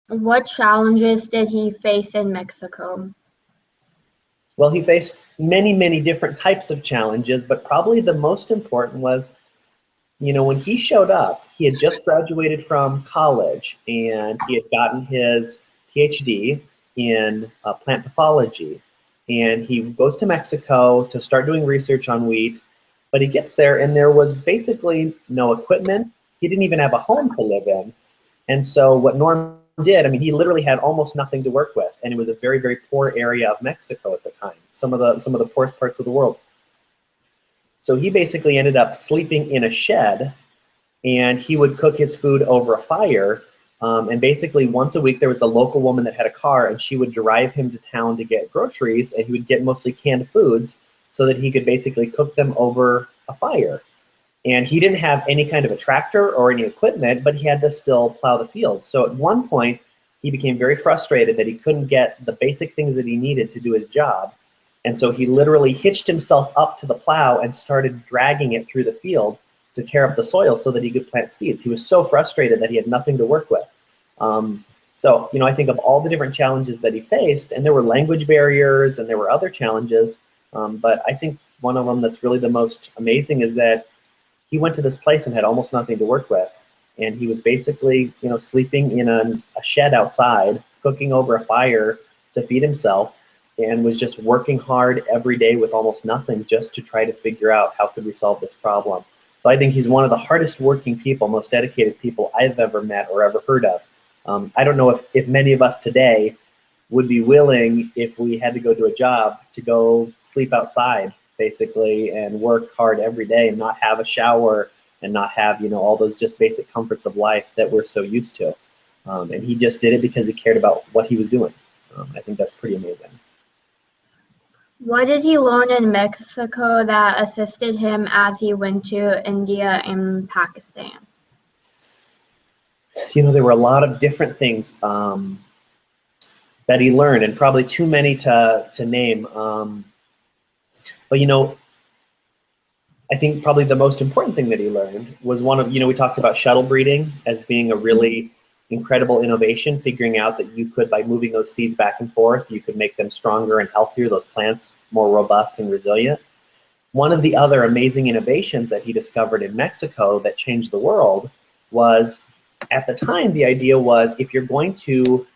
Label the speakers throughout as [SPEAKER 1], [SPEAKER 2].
[SPEAKER 1] What challenges did he face in Mexico?
[SPEAKER 2] Well, he faced many, many different types of challenges, but probably the most important was, when he showed up, he had just graduated from college and he had gotten his PhD in plant pathology. And he goes to Mexico to start doing research on wheat, but he gets there and there was basically no equipment. He didn't even have a home to live in. And so what Norm did, I mean, he literally had almost nothing to work with, and it was a very, very poor area of Mexico at the time, some of the poorest parts of the world. So he basically ended up sleeping in a shed, and he would cook his food over a fire. And basically, once a week, there was a local woman that had a car, and she would drive him to town to get groceries, and he would get mostly canned foods so that he could basically cook them over a fire. And he didn't have any kind of a tractor or any equipment, but he had to still plow the fields. So at one point, he became very frustrated that he couldn't get the basic things that he needed to do his job. And so he literally hitched himself up to the plow and started dragging it through the field to tear up the soil so that he could plant seeds. He was so frustrated that he had nothing to work with. So, I think of all the different challenges that he faced, and there were language barriers and there were other challenges, but I think one of them that's really the most amazing is that he went to this place and had almost nothing to work with. And he was basically, sleeping in a shed outside, cooking over a fire to feed himself, and was just working hard every day with almost nothing just to try to figure out how could we solve this problem. So I think he's one of the hardest working people, most dedicated people I've ever met or ever heard of. I don't know if many of us today would be willing, if we had to go do a job, to go sleep outside basically and work hard every day and not have a shower and not have all those just basic comforts of life that we're so used to. And he just did it because he cared about what he was doing. I think that's pretty amazing.
[SPEAKER 1] What did he learn in Mexico that assisted him as he went to India and Pakistan?
[SPEAKER 2] There were a lot of different things that he learned, and probably too many to name. But I think probably the most important thing that he learned was we talked about shuttle breeding as being a really incredible innovation, figuring out that you could, by moving those seeds back and forth, you could make them stronger and healthier, those plants more robust and resilient. One of the other amazing innovations that he discovered in Mexico that changed the world was, at the time, the idea was, if you're going to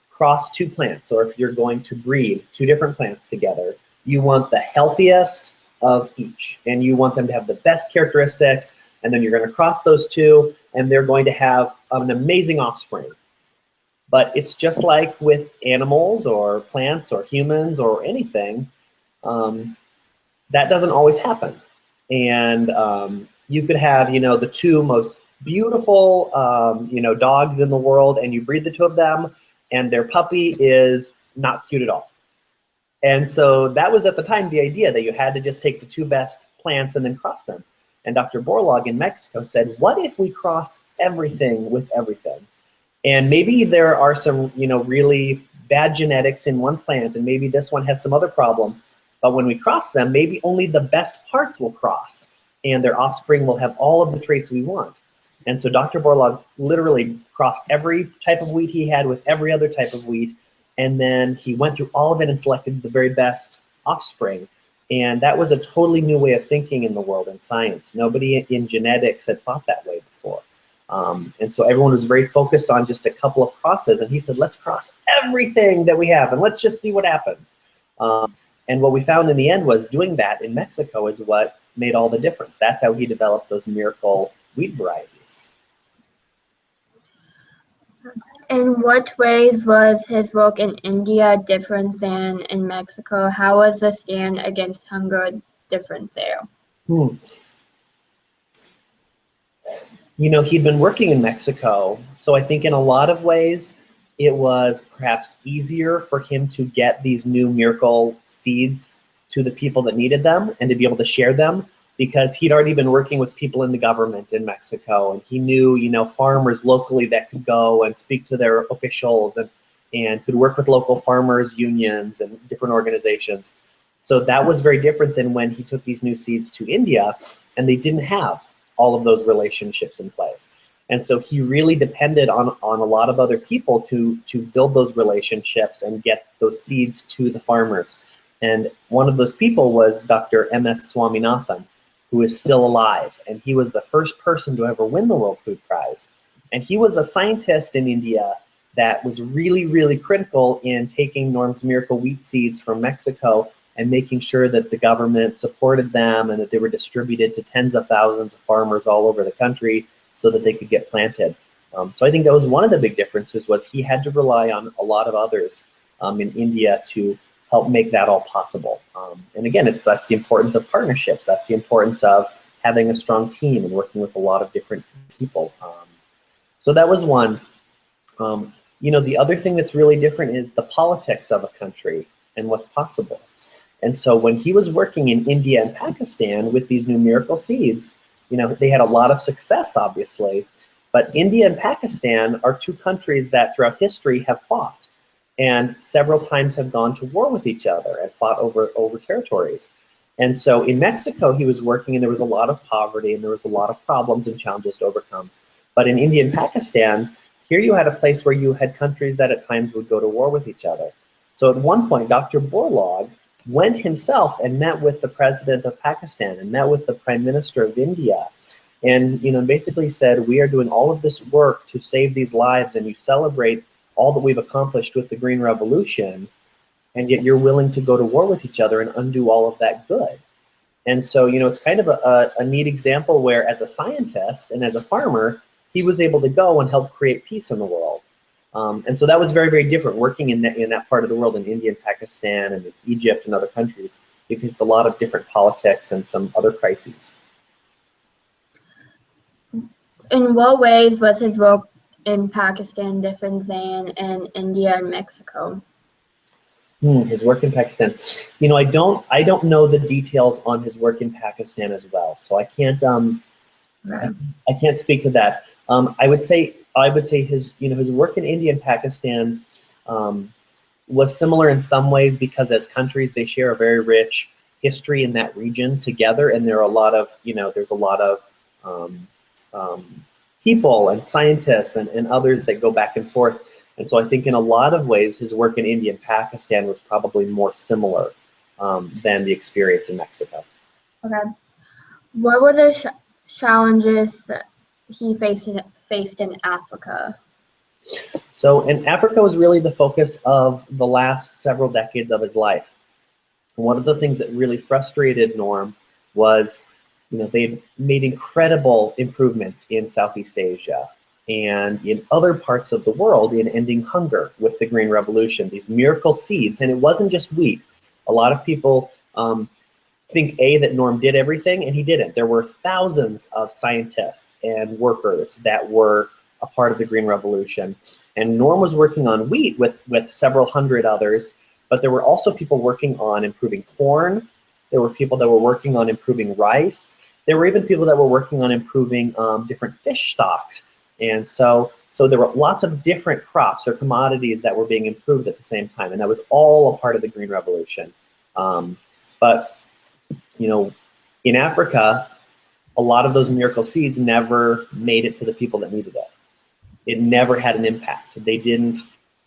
[SPEAKER 2] cross two plants, or if you're going to breed two different plants together, you want the healthiest of each, and you want them to have the best characteristics, and then you're going to cross those two, and they're going to have an amazing offspring. But it's just like with animals or plants or humans or anything, that doesn't always happen. And you could have, the two most beautiful, dogs in the world, and you breed the two of them, and their puppy is not cute at all. And so that was, at the time, the idea that you had to just take the two best plants and then cross them. And Dr. Borlaug in Mexico said, what if we cross everything with everything? And maybe there are some, really bad genetics in one plant, and maybe this one has some other problems. But when we cross them, maybe only the best parts will cross, and their offspring will have all of the traits we want. And so Dr. Borlaug literally crossed every type of wheat he had with every other type of wheat, and then he went through all of it and selected the very best offspring. And that was a totally new way of thinking in the world in science. Nobody in genetics had thought that way before. And so everyone was very focused on just a couple of crosses, and he said, let's cross everything that we have, and let's just see what happens. And what we found in the end was doing that in Mexico is what made all the difference. That's how he developed those miracle wheat varieties.
[SPEAKER 1] In what ways was his work in India different than in Mexico? How was the stand against hunger different there?
[SPEAKER 2] He'd been working in Mexico, so I think in a lot of ways it was perhaps easier for him to get these new miracle seeds to the people that needed them and to be able to share them, because he'd already been working with people in the government in Mexico, and he knew, farmers locally that could go and speak to their officials and could work with local farmers unions and different organizations. So that was very different than when he took these new seeds to India, and they didn't have all of those relationships in place. And so he really depended on a lot of other people to build those relationships and get those seeds to the farmers. And one of those people was Dr. M.S. Swaminathan, who is still alive. And he was the first person to ever win the World Food Prize. And he was a scientist in India that was really, really critical in taking Norm's miracle wheat seeds from Mexico and making sure that the government supported them and that they were distributed to tens of thousands of farmers all over the country so that they could get planted. So I think that was one of the big differences, was he had to rely on a lot of others in India to help make that all possible. And again, that's the importance of partnerships. That's the importance of having a strong team and working with a lot of different people. So that was one. The other thing that's really different is the politics of a country and what's possible. And so when he was working in India and Pakistan with these new miracle seeds, they had a lot of success, obviously. But India and Pakistan are two countries that throughout history have fought and several times have gone to war with each other and fought over territories. And so in Mexico, he was working, and there was a lot of poverty and there was a lot of problems and challenges to overcome. But in India and Pakistan, here you had a place where you had countries that at times would go to war with each other. So at one point, Dr. Borlaug went himself and met with the president of Pakistan and met with the prime minister of India, and basically said, we are doing all of this work to save these lives, and you celebrate all that we've accomplished with the Green Revolution, and yet you're willing to go to war with each other and undo all of that good. And so it's kind of a neat example where, as a scientist and as a farmer, he was able to go and help create peace in the world. And so that was very, very different working in that part of the world, in India and Pakistan and Egypt and other countries. You faced a lot of different politics and some other crises.
[SPEAKER 1] In what ways was his work in Pakistan different than in India and Mexico?
[SPEAKER 2] His work in Pakistan. I don't know the details on his work in Pakistan as well, so I can't I can't speak to that. I would say his his work in India and Pakistan was similar in some ways, because as countries they share a very rich history in that region together, and there are a lot of there's a lot of people and scientists and others that go back and forth. And so I think in a lot of ways his work in India and Pakistan was probably more similar than the experience in Mexico.
[SPEAKER 1] Okay. What were the challenges he faced in Africa?
[SPEAKER 2] So in Africa was really the focus of the last several decades of his life. One of the things that really frustrated Norm was, they made incredible improvements in Southeast Asia and in other parts of the world in ending hunger with the Green Revolution, these miracle seeds. And it wasn't just wheat. A lot of people think that Norm did everything, and he didn't. There were thousands of scientists and workers that were a part of the Green Revolution. And Norm was working on wheat with several hundred others, but there were also people working on improving corn. There were people that were working on improving rice. There were even people that were working on improving different fish stocks. And so there were lots of different crops or commodities that were being improved at the same time. And that was all a part of the Green Revolution. But in Africa, a lot of those miracle seeds never made it to the people that needed it. It never had an impact. They didn't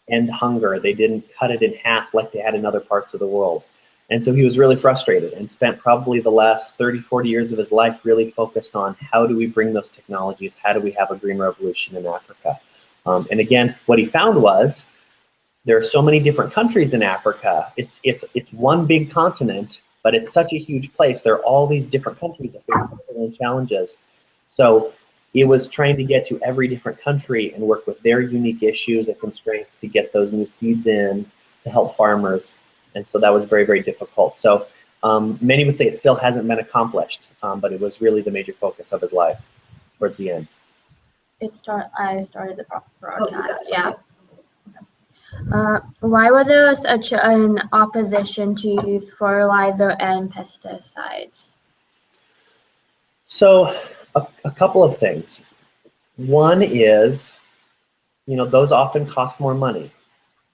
[SPEAKER 2] end hunger. They didn't cut it in half like they had in other parts of the world. And so he was really frustrated and spent probably the last 30, 40 years of his life really focused on how do we bring those technologies? How do we have a green revolution in Africa? And again, what he found was there are so many different countries in Africa. It's one big continent, but it's such a huge place. There are all these different countries that face their own challenges. So it was trying to get to every different country and work with their unique issues and constraints to get those new seeds in to help farmers. And so that was very, very difficult. So many would say it still hasn't been accomplished, but it was really the major focus of his life towards the end.
[SPEAKER 1] I started the broadcast, yeah. Why was there such an opposition to use fertilizer and pesticides?
[SPEAKER 2] So a couple of things. One is, those often cost more money.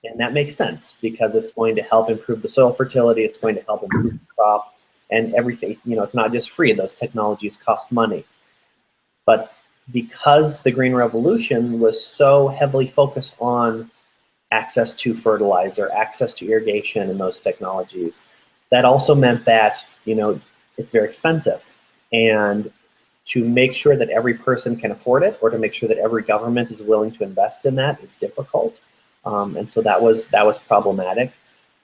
[SPEAKER 2] And that makes sense because it's going to help improve the soil fertility. It's going to help improve the crop and everything. It's not just free. Those technologies cost money. But because the Green Revolution was so heavily focused on access to fertilizer, access to irrigation and those technologies, that also meant that, it's very expensive. And to make sure that every person can afford it, or to make sure that every government is willing to invest in that, is difficult. And so that was problematic.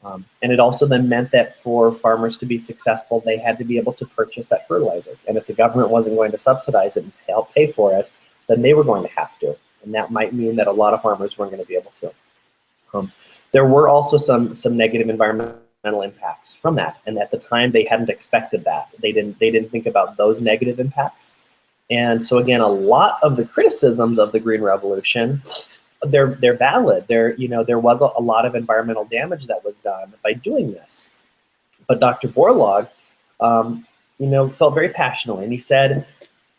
[SPEAKER 2] And it also then meant that for farmers to be successful, they had to be able to purchase that fertilizer. And if the government wasn't going to subsidize it and help pay for it, then they were going to have to. And that might mean that a lot of farmers weren't going to be able to. There were also some negative environmental impacts from that, and at the time they hadn't expected that. They didn't think about those negative impacts. And so again, a lot of the criticisms of the Green Revolution, they're valid. There was a lot of environmental damage that was done by doing this. But Dr. Borlaug, felt very passionately, and he said,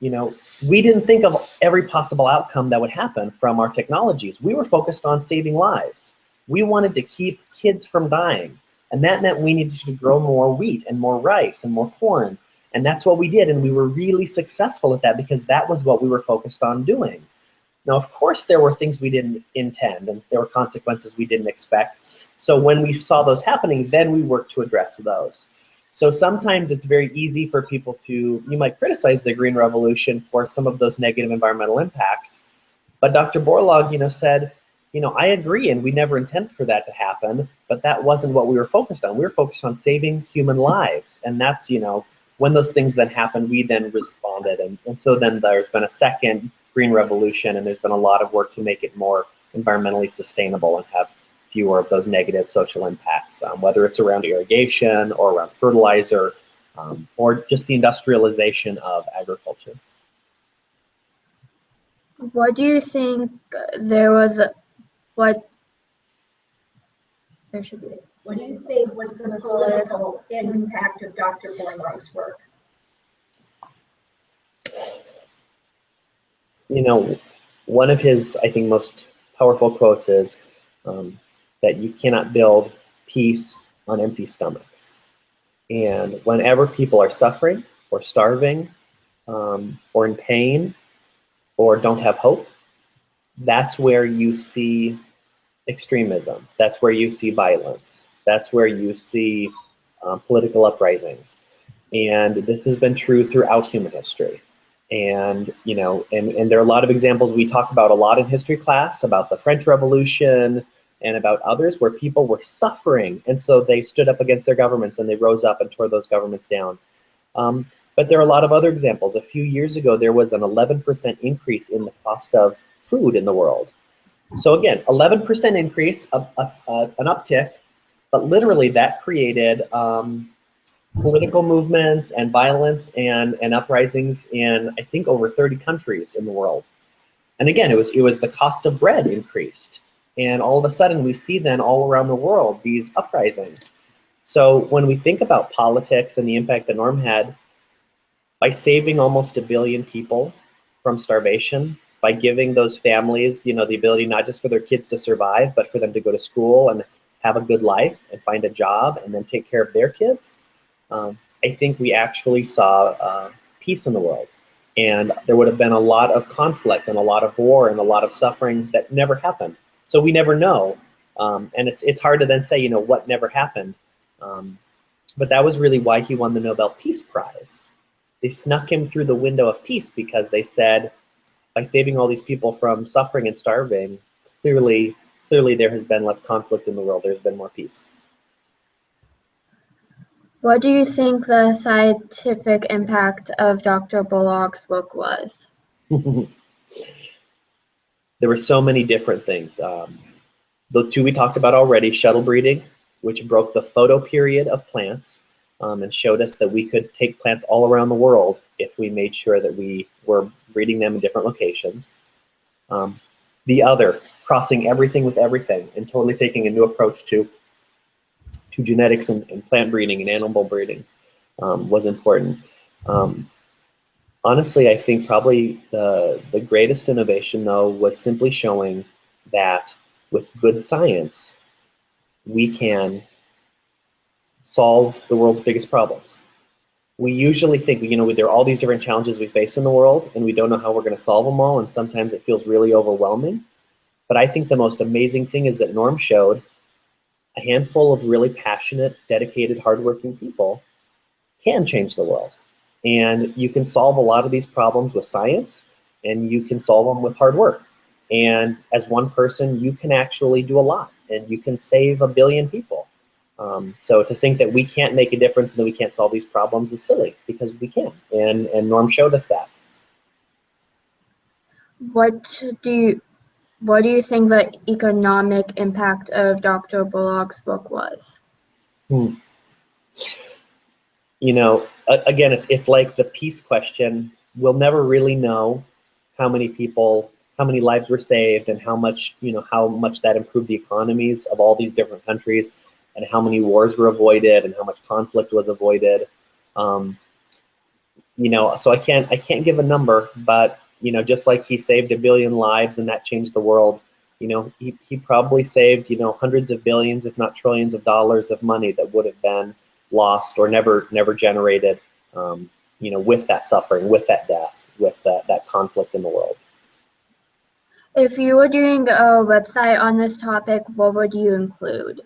[SPEAKER 2] we didn't think of every possible outcome that would happen from our technologies. We were focused on saving lives. We wanted to keep kids from dying. And that meant we needed to grow more wheat and more rice and more corn. And that's what we did. And we were really successful at that because that was what we were focused on doing. Now, of course, there were things we didn't intend, and there were consequences we didn't expect. So when we saw those happening, then we worked to address those. So sometimes it's very easy for people you might criticize the Green Revolution for some of those negative environmental impacts. But Dr. Borlaug, said, I agree, and we never intended for that to happen, but that wasn't what we were focused on. We were focused on saving human lives. And that's, when those things then happened, we then responded. And so then there's been a second Green Revolution, and there's been a lot of work to make it more environmentally sustainable and have fewer of those negative social impacts, whether it's around irrigation or around fertilizer, or just the industrialization of agriculture.
[SPEAKER 1] What do you think What
[SPEAKER 3] do you think was the political impact of Dr. Borlaug's work?
[SPEAKER 2] One of his, I think, most powerful quotes is that you cannot build peace on empty stomachs. And whenever people are suffering or starving or in pain or don't have hope, that's where you see extremism. That's where you see violence. That's where you see political uprisings. And this has been true throughout human history. And, and there are a lot of examples we talk about a lot in history class, about the French Revolution and about others where people were suffering. And so they stood up against their governments and they rose up and tore those governments down. But there are a lot of other examples. A few years ago, there was an 11% increase in the cost of food in the world. So again, 11% increase, an uptick, but literally that created political movements and violence and uprisings in, I think, over 30 countries in the world. And again, it was the cost of bread increased. And all of a sudden we see then all around the world these uprisings. So when we think about politics and the impact that Norm had, by saving almost 1 billion people from starvation, by giving those families, the ability not just for their kids to survive, but for them to go to school and have a good life and find a job and then take care of their kids, I think we actually saw peace in the world. And there would have been a lot of conflict and a lot of war and a lot of suffering that never happened. So we never know. And it's hard to then say, what never happened. But that was really why he won the Nobel Peace Prize. They snuck him through the window of peace because they said, by saving all these people from suffering and starving, clearly there has been less conflict in the world. There's been more peace.
[SPEAKER 1] What do you think the scientific impact of Dr. Borlaug's work was?
[SPEAKER 2] There were so many different things. The two we talked about already, shuttle breeding, which broke the photoperiod of plants and showed us that we could take plants all around the world if we made sure that we were breeding them in different locations. The other, crossing everything with everything and totally taking a new approach to genetics and plant breeding and animal breeding was important. Honestly, I think probably the greatest innovation, though, was simply showing that with good science, we can solve the world's biggest problems. we usually think, there are all these different challenges we face in the world, and we don't know how we're going to solve them all, and sometimes it feels really overwhelming. But I think the most amazing thing is that Norm showed a handful of really passionate, dedicated, hardworking people can change the world. And you can solve a lot of these problems with science, and you can solve them with hard work. And as one person, you can actually do a lot, and you can save 1 billion people. So to think that we can't make a difference and that we can't solve these problems is silly, because we can. And Norm showed us that.
[SPEAKER 1] What do you think the economic impact of Dr. Bullock's book was?
[SPEAKER 2] Again, it's like the peace question. We'll never really know how many lives were saved, and how much that improved the economies of all these different countries, and how many wars were avoided, and how much conflict was avoided. So I can't give a number, but just like he saved 1 billion lives and that changed the world, he probably saved hundreds of billions, if not trillions of dollars of money that would have been lost or never generated, with that suffering, with that death, with that conflict in the world.
[SPEAKER 1] If you were doing a website on this topic, what would you include?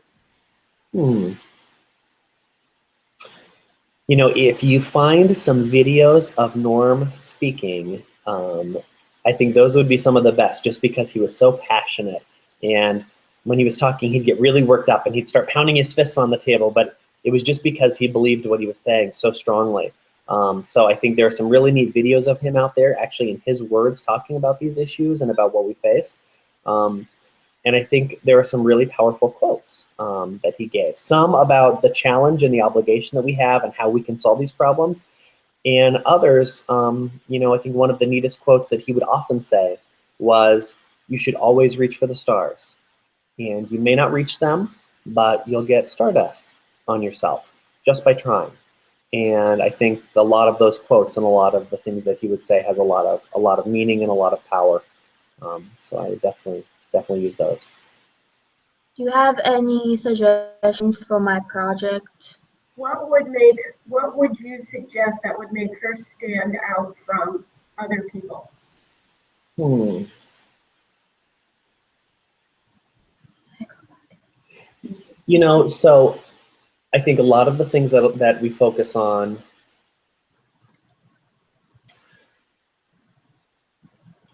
[SPEAKER 2] If you find some videos of Norm speaking, I think those would be some of the best, just because he was so passionate. And when he was talking, he'd get really worked up and he'd start pounding his fists on the table, but it was just because he believed what he was saying so strongly. So I think there are some really neat videos of him out there, actually in his words, talking about these issues and about what we face. And I think there are some really powerful quotes that he gave. Some about the challenge and the obligation that we have and how we can solve these problems. And others, I think one of the neatest quotes that he would often say was, "You should always reach for the stars. And you may not reach them, but you'll get stardust on yourself just by trying." And I think a lot of those quotes and a lot of the things that he would say has a lot of meaning and a lot of power. So I definitely use those.
[SPEAKER 1] Do you have any suggestions for my project?
[SPEAKER 3] What would you suggest that would make her stand out from other people?
[SPEAKER 2] So I think a lot of the things that we focus on,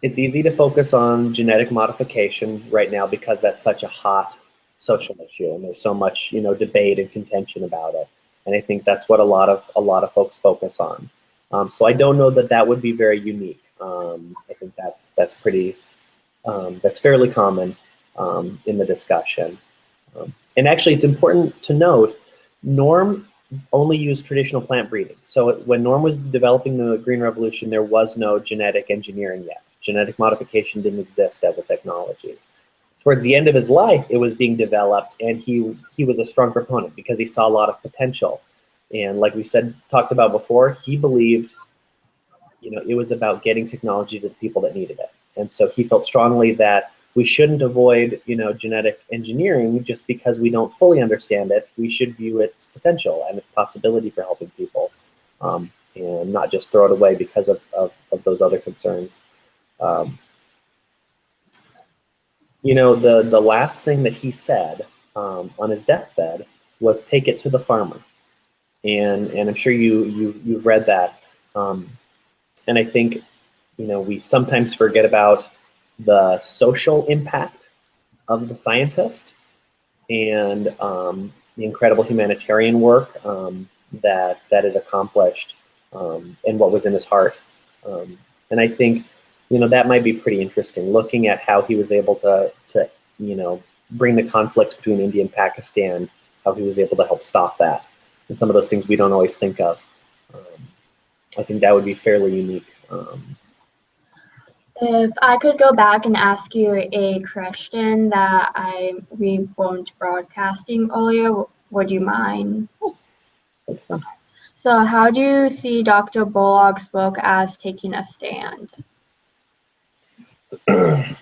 [SPEAKER 2] it's easy to focus on genetic modification right now because that's such a hot social issue, and there's so much debate and contention about it. And I think that's what a lot of folks focus on. So I don't know that would be very unique. I think that's pretty that's fairly common in the discussion. And actually, it's important to note, Norm only used traditional plant breeding. So when Norm was developing the Green Revolution, there was no genetic engineering yet. Genetic modification didn't exist as a technology. Towards the end of his life, it was being developed, and he was a strong proponent because he saw a lot of potential. And like we talked about before, he believed it was about getting technology to the people that needed it. And so he felt strongly that we shouldn't avoid genetic engineering just because we don't fully understand it. We should view its potential and its possibility for helping people, and not just throw it away because of those other concerns. The last thing that he said on his deathbed was, "Take it to the farmer," and I'm sure you've read that. And I think we sometimes forget about the social impact of the scientist and the incredible humanitarian work that it accomplished, and what was in his heart. And I think that might be pretty interesting, looking at how he was able to bring the conflict between India and Pakistan, how he was able to help stop that, and some of those things we don't always think of. I think that would be fairly unique.
[SPEAKER 1] If I could go back and ask you a question that we weren't broadcasting earlier, would you mind? Okay. So how do you see Dr. Bullock's book as taking a stand?
[SPEAKER 2] In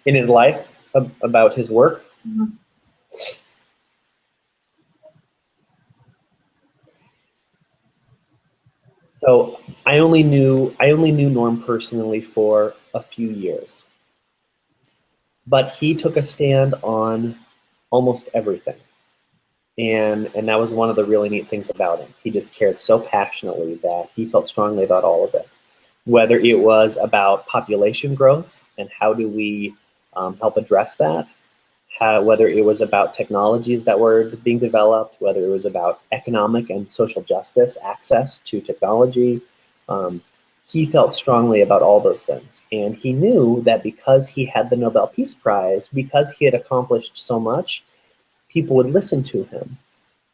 [SPEAKER 2] his life, about his work?
[SPEAKER 1] Mm-hmm.
[SPEAKER 2] So I only knew Norm personally for a few years, but he took a stand on almost everything. And that was one of the really neat things about him. He just cared so passionately that he felt strongly about all of it. Whether it was about population growth and how do we help address that, whether it was about technologies that were being developed, whether it was about economic and social justice, access to technology, he felt strongly about all those things. And he knew that because he had the Nobel Peace Prize, because he had accomplished so much, people would listen to him.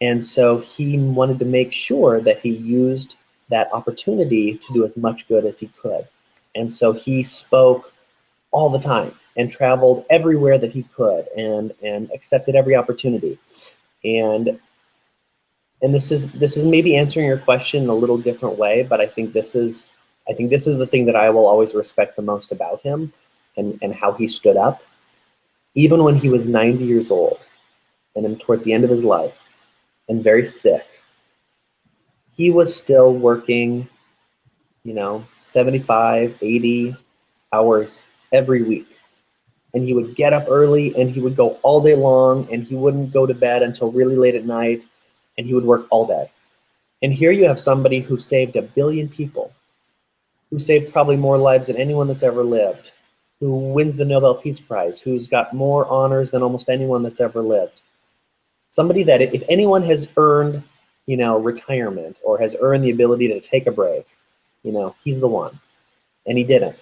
[SPEAKER 2] And so he wanted to make sure that he used that opportunity to do as much good as he could. And so he spoke all the time and traveled everywhere that he could and accepted every opportunity. And this is maybe answering your question in a little different way, but I think this is the thing that I will always respect the most about him and how he stood up. Even when he was 90 years old and towards the end of his life and very sick, he was still working, 75, 80 hours every week. And he would get up early and he would go all day long and he wouldn't go to bed until really late at night and he would work all day. And here you have somebody who saved 1 billion people, who saved probably more lives than anyone that's ever lived, who wins the Nobel Peace Prize, who's got more honors than almost anyone that's ever lived. Somebody that if anyone has earned, retirement or has earned the ability to take a break, he's the one. And he didn't.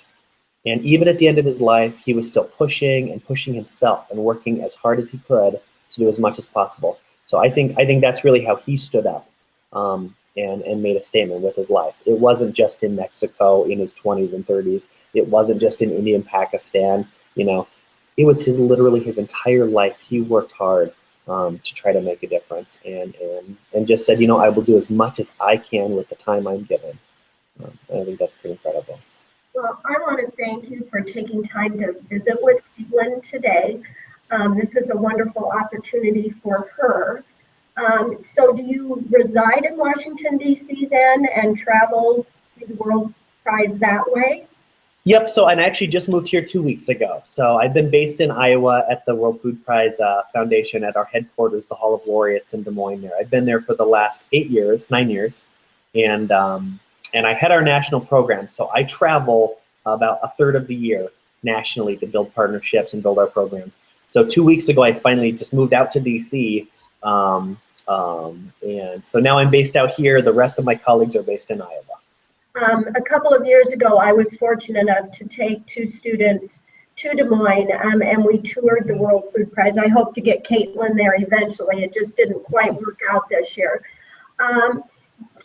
[SPEAKER 2] And even at the end of his life, he was still pushing himself and working as hard as he could to do as much as possible. So I think that's really how he stood up and made a statement with his life. It wasn't just in Mexico in his 20s and 30s. It wasn't just in India and Pakistan. It was literally his entire life. He worked hard to try to make a difference and just said, I will do as much as I can with the time I'm given. I think that's pretty incredible.
[SPEAKER 3] Well, I want to thank you for taking time to visit with Caitlin today. This is a wonderful opportunity for her. So do you reside in Washington, D.C. then and travel to the World Prize that way?
[SPEAKER 2] Yep, so I actually just moved here 2 weeks ago. So I've been based in Iowa at the World Food Prize Foundation at our headquarters, the Hall of Laureates in Des Moines there. I've been there for the last 9 years, and I head our national program. So I travel about a third of the year nationally to build partnerships and build our programs. So 2 weeks ago, I finally just moved out to DC. And so now I'm based out here. The rest of my colleagues are based in Iowa.
[SPEAKER 3] A couple of years ago, I was fortunate enough to take 2 students to Des Moines, and we toured the World Food Prize. I hope to get Caitlin there eventually. It just didn't quite work out this year.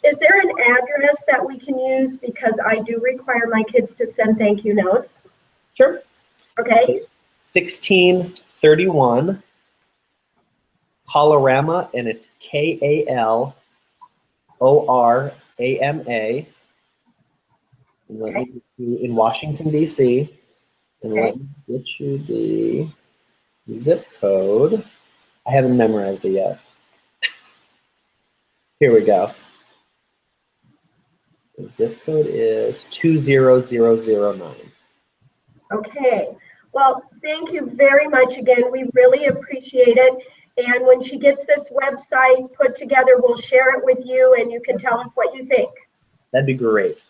[SPEAKER 3] Is there an address that we can use? Because I do require my kids to send thank you notes.
[SPEAKER 2] Sure.
[SPEAKER 3] Okay.
[SPEAKER 2] 1631 Colorama, and it's Kalorama.
[SPEAKER 3] Okay.
[SPEAKER 2] In Washington, D.C. And
[SPEAKER 3] Okay.
[SPEAKER 2] let me get you the zip code. I haven't memorized it yet. Here we go. The zip code is 20009.
[SPEAKER 3] Okay. Well, thank you very much again. We really appreciate it. And when she gets this website put together, we'll share it with you and you can tell us what you think.
[SPEAKER 2] That'd be great.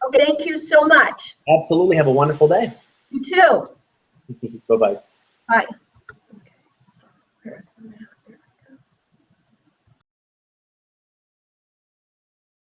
[SPEAKER 3] Okay, thank you so much.
[SPEAKER 2] Absolutely. Have a wonderful day.
[SPEAKER 3] You too.
[SPEAKER 2] Bye-bye.
[SPEAKER 3] Bye.